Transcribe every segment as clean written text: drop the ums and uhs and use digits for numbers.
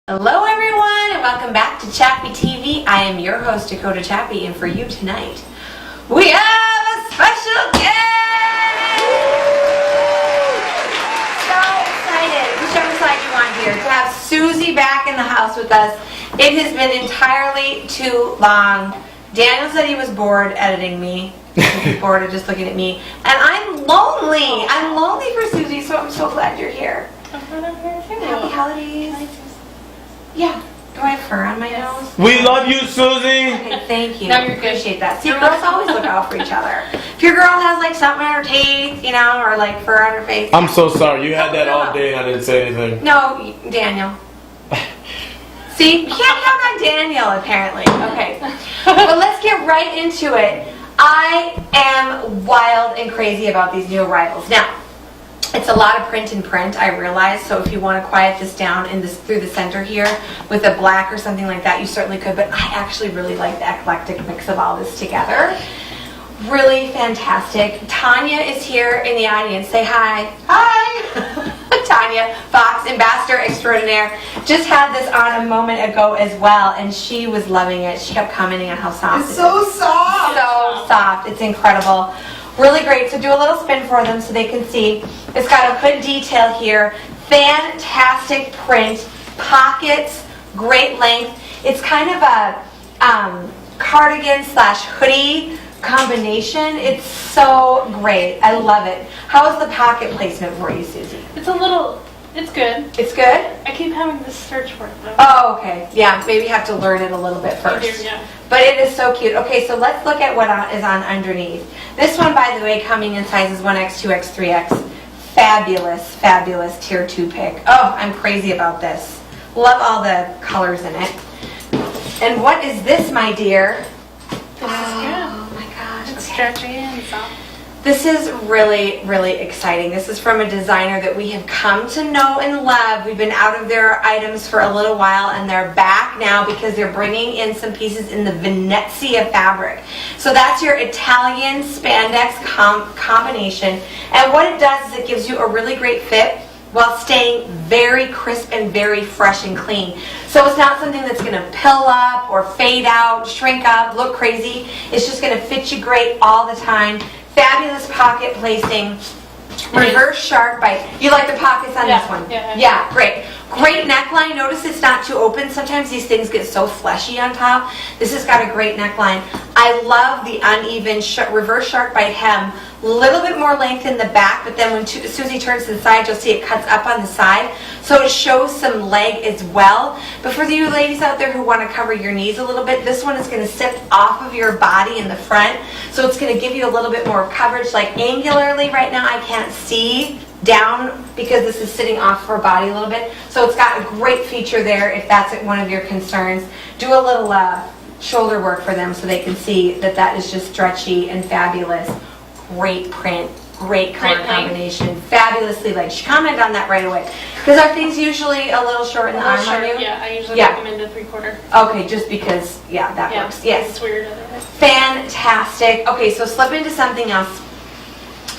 Hello everyone and welcome back to Chappy TV. I am your host Dakota Chappy, and for you tonight we have a special guest! So excited, whichever side you want here, to have Suzie back in the house with us. It has been entirely too long. Daniel said he was bored editing me. He's bored of just looking at me. And I'm lonely. I'm lonely for Suzie, so I'm so glad you're here. Happy holidays. Yeah. Do I have fur on my nose? We love you, Suzie. Okay, thank you. No, you're good. Appreciate that. See, girls always look out for each other. If your girl has like something on her teeth, you know, or like fur on her face. I'm so sorry. You had that all day and I didn't say anything. No, Daniel. See, you can't count on Daniel apparently. Okay. Well, let's get right into it. I am wild and crazy about these new arrivals. Now, it's a lot of print and print, I realize, so if you want to quiet this down in this through the center here with a black or something like that, you certainly could, but I actually really like the eclectic mix of all this together. Really fantastic. Tanya is here in the audience. Say hi. Hi! Tanya Fox, Ambassador Extraordinaire, just had this on a moment ago as well, and she was loving it. She kept commenting on how soft it is. It's so soft! So soft. It's incredible. Really great. So do a little spin for them so they can see. It's got a hood detail here. Fantastic print. Pockets. Great length. It's kind of a cardigan slash hoodie combination. It's so great. I love it. How is the pocket placement for you, Suzie? It's good. It's good? I keep having to search for it though. Oh, okay. Yeah, maybe you have to learn it a little bit first. I do, yeah. But it is so cute. Okay, so let's look at what is on underneath. This one, by the way, coming in sizes 1X, 2X, 3X. Fabulous, fabulous tier 2 pick. Oh, I'm crazy about this. Love all the colors in it. And what is this, my dear? This is good. Oh my gosh. It's Okay. stretchy and soft. This is really, really exciting. This is from a designer that we have come to know and love. We've been out of their items for a little while, and they're back now because they're bringing in some pieces in the Venezia fabric. So that's your Italian spandex combination. And what it does is it gives you a really great fit while staying very crisp and very fresh and clean. So it's not something that's going to pill up or fade out, shrink up, look crazy. It's just going to fit you great all the time. Fabulous pocket placing. Reverse shark bite. You like the pockets on this one? Yeah, great. Great neckline. Notice it's not too open. Sometimes these things get so fleshy on top. This has got a great neckline. I love the uneven reverse shark bite hem. A little bit more length in the back, but then when Suzie turns to the side, you'll see it cuts up on the side. So it shows some leg as well. But for you ladies out there who want to cover your knees a little bit, this one is going to sit off of your body in the front. So it's going to give you a little bit more coverage. Like angularly right now, I can't see down because this is sitting off of her body a little bit. So it's got a great feature there if that's one of your concerns. Do a little shoulder work for them so they can see that that is just stretchy and fabulous. Great print, great color combination, fabulously light. She commented on that right away. Because are things usually a little short in the arm on you? Yeah, I usually recommend a 3/4. Okay, just because, yeah, that works. Yes. It's weird otherwise. Fantastic. Okay, so slip into something else,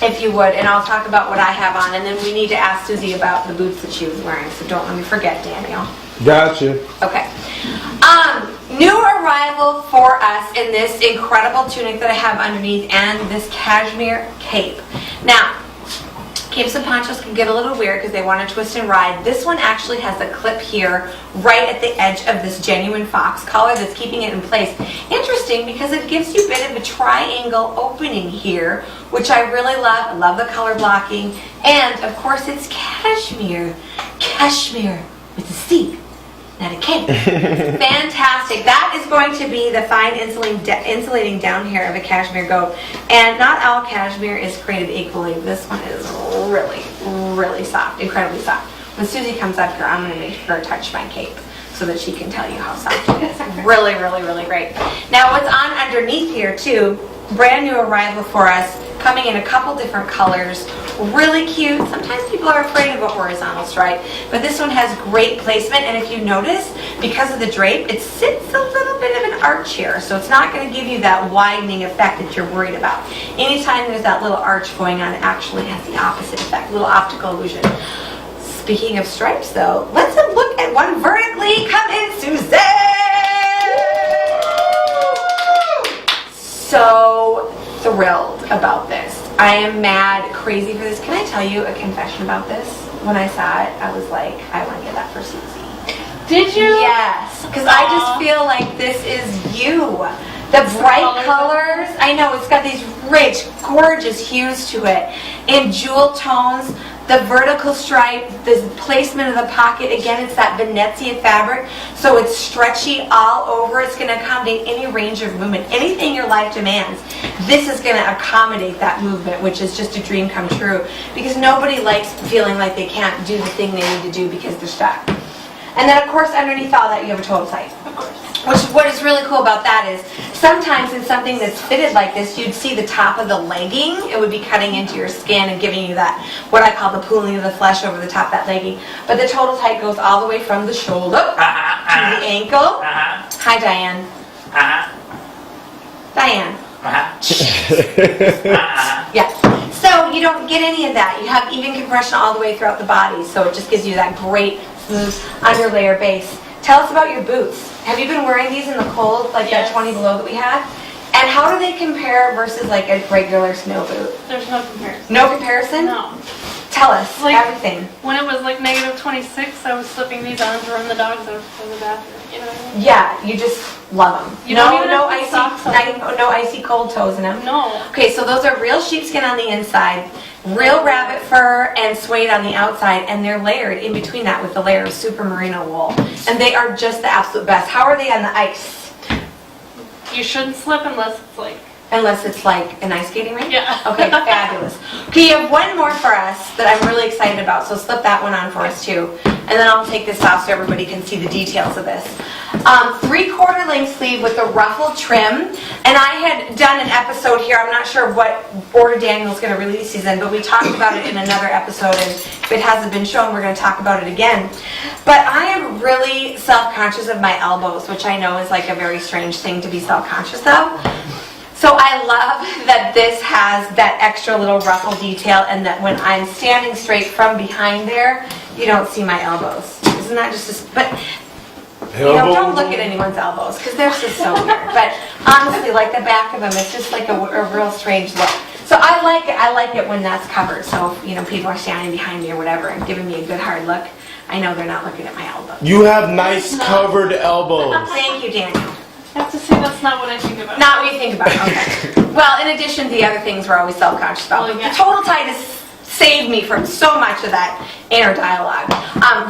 if you would, and I'll talk about what I have on, and then we need to ask Suzie about the boots that she was wearing, so don't let me forget, Daniel. Gotcha. Okay. New arrival for us in this incredible tunic that I have underneath and this cashmere cape. Now, capes and ponchos can get a little weird because they want to twist and ride. This one actually has a clip here right at the edge of this genuine fox collar that's keeping it in place. Interesting because it gives you a bit of a triangle opening here, which I really love. I love the color blocking. And of course it's cashmere. Cashmere with a C. Not a cake. Fantastic. That is going to be the fine insulating down here of a cashmere goat. And not all cashmere is created equally. This one is really, really soft, incredibly soft. When Suzie comes up here, I'm going to make her touch my cape so that she can tell you how soft it is. Really, really, really great. Now what's on underneath here too, brand new arrival for us, coming in a couple different colors. Really cute. Sometimes people are afraid of a horizontal stripe, but this one has great placement, and if you notice, because of the drape, it sits a little bit of an arch here, so it's not going to give you that widening effect that you're worried about. Anytime there's that little arch going on, it actually has the opposite effect, little optical illusion. Speaking of stripes though, let's look at one vertically Suzie, come in, Suzie! So thrilled about this. I am mad crazy for this. Can I tell you a confession about this? When I saw it, I was like, I want to get that for Suzie. Did you? Yes, because I just feel like this is you. The bright colors, I know, it's got these rich, gorgeous hues to it. In jewel tones, the vertical stripe, the placement of the pocket, again, it's that Venezia fabric, so it's stretchy all over. It's going to accommodate any range of movement, anything your life demands. This is going to accommodate that movement, which is just a dream come true, because nobody likes feeling like they can't do the thing they need to do because they're stuck. And then, of course, underneath all that, you have a total tight. Of course. What is really cool about that is sometimes in something that's fitted like this, you'd see the top of the legging. It would be cutting into your skin and giving you that, what I call the pooling of the flesh over the top of that legging. But the total tight goes all the way from the shoulder to the ankle. Hi, Diane. Diane. Yeah. So you don't get any of that. You have even compression all the way throughout the body. So it just gives you that great smooth underlayer base. Tell us about your boots. Have you been wearing these in the cold, like Yes. that 20 below that we had? And how do they compare versus like a regular snow boot? There's no comparison. No comparison? No. Tell us Like- everything. When it was like negative 26, I was slipping these on to run the dogs out from the bathroom. You know what I mean? Yeah, you just love them. You don't even no have to put socks on. no icy cold toes in them. No. Okay, so those are real sheepskin on the inside, real rabbit fur and suede on the outside, and they're layered in between that with the layer of super merino wool. And they are just the absolute best. How are they on the ice? You shouldn't slip unless it's like. Unless it's like an ice skating rink? Yeah. Okay, fabulous. Okay, you have one more for us that I'm really excited about, so slip that one on for us too. And then I'll take this off so everybody can see the details of this. 3/4 length sleeve with the ruffled trim. And I had done an episode here, I'm not sure what order Daniel's going to release these in, but we talked about it in another episode, and if it hasn't been shown, we're going to talk about it again. But I am really self-conscious of my elbows, which I know is like a very strange thing to be self-conscious of. So I love that this has that extra little ruffle detail, and that when I'm standing straight from behind there, you don't see my elbows. Isn't that just, but you know, don't look at anyone's elbows, because they're just so weird. But honestly, like the back of them, it's just like a real strange look. So I like it when that's covered. So if, you know, people are standing behind me or whatever and giving me a good hard look, I know they're not looking at my elbows. You have nice covered elbows. Thank you, Daniel. I have to say that's not what I think about. Not what you think about, okay. Well, in addition to the other things we're always self-conscious about. Well, yeah. The total tight has saved me from so much of that inner dialogue.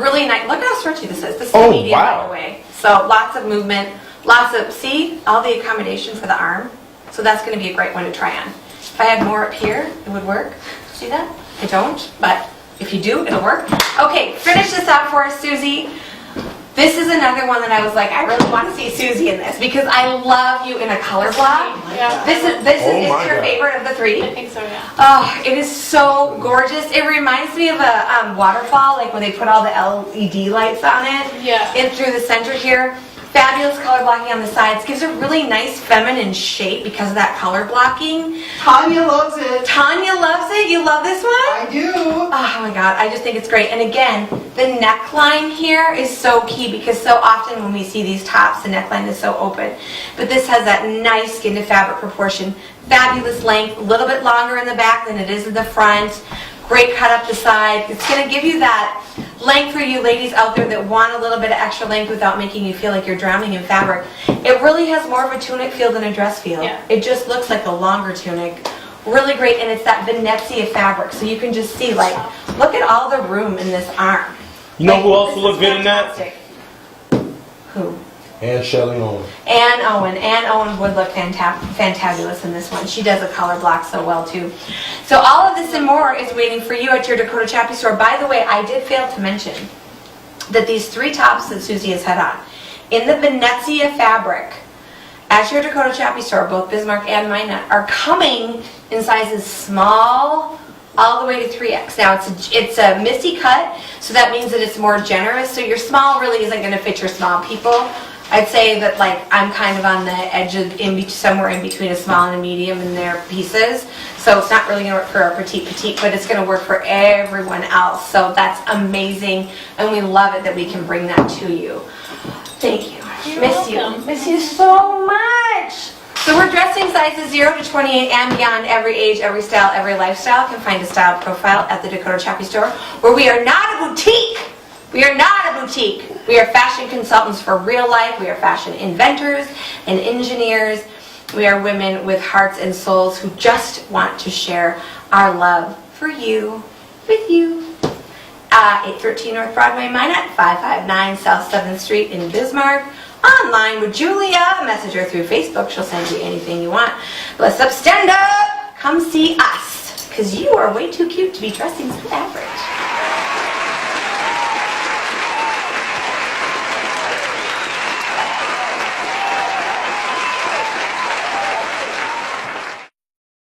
Really nice. Look how stretchy this is. This is Oh, medium, wow. by the way. So lots of movement, lots of, see, all the accommodation for the arm. So that's going to be a great one to try on. If I had more up here, it would work. See that? I don't, but if you do, it'll work. Okay, finish this out for us, Suzie. This is another one that I was like, I really want to see Suzie in this because I love you in a color block. Yeah. This is Oh my your God. favorite of the three? I think so, yeah. Oh, it is so gorgeous. It reminds me of a waterfall, like when they put all the LED lights on it. Yeah. In through the center here. Fabulous color blocking on the sides. Gives a really nice feminine shape because of that color blocking. Tanya loves it. Tanya loves it. You love this one? I do. Oh my God, I just think it's great. And again, the neckline here is so key because so often when we see these tops, the neckline is so open. But this has that nice skin to fabric proportion. Fabulous length, a little bit longer in the back than it is in the front. Great cut up the side. It's going to give you that length for you ladies out there that want a little bit of extra length without making you feel like you're drowning in fabric. It really has more of a tunic feel than a dress feel. Yeah. It just looks like a longer tunic. Really great, and it's that Venezia fabric, so you can just see, like, look at all the room in this arm. You know Like, who else this will look is good in that? fantastic. Who? And Shelly Owen. Ann Owen. Ann Owen would look fantabulous in this one. She does a color block so well too. So all of this and more is waiting for you at your Dakota Chappy store. By the way, I did fail to mention that these three tops that Suzie has had on, in the Venezia fabric, at your Dakota Chappy store, both Bismarck and Minot, are coming in sizes small all the way to 3X. Now it's a Missy cut, so that means that it's more generous. So your small really isn't going to fit your small people. I'd say that like I'm kind of on the edge of somewhere in between a small and a medium in their pieces. So it's not really going to work for a petite, but it's going to work for everyone else. So that's amazing, and we love it that we can bring that to you. Thank you. You're Miss welcome. you. Miss you so much. So we're dressing sizes 0 to 28 and beyond, every age, every style, every lifestyle. You can find a style profile at the Dakota Chappy store, where we are not a boutique. We are not a boutique. We are fashion consultants for real life. We are fashion inventors and engineers. We are women with hearts and souls who just want to share our love for you, with you. 813 North Broadway, Minot, 559 South 7th Street in Bismarck. Online with Julia. Message her through Facebook. She'll send you anything you want. Bless up, stand up. Come see us, because you are way too cute to be dressing so average.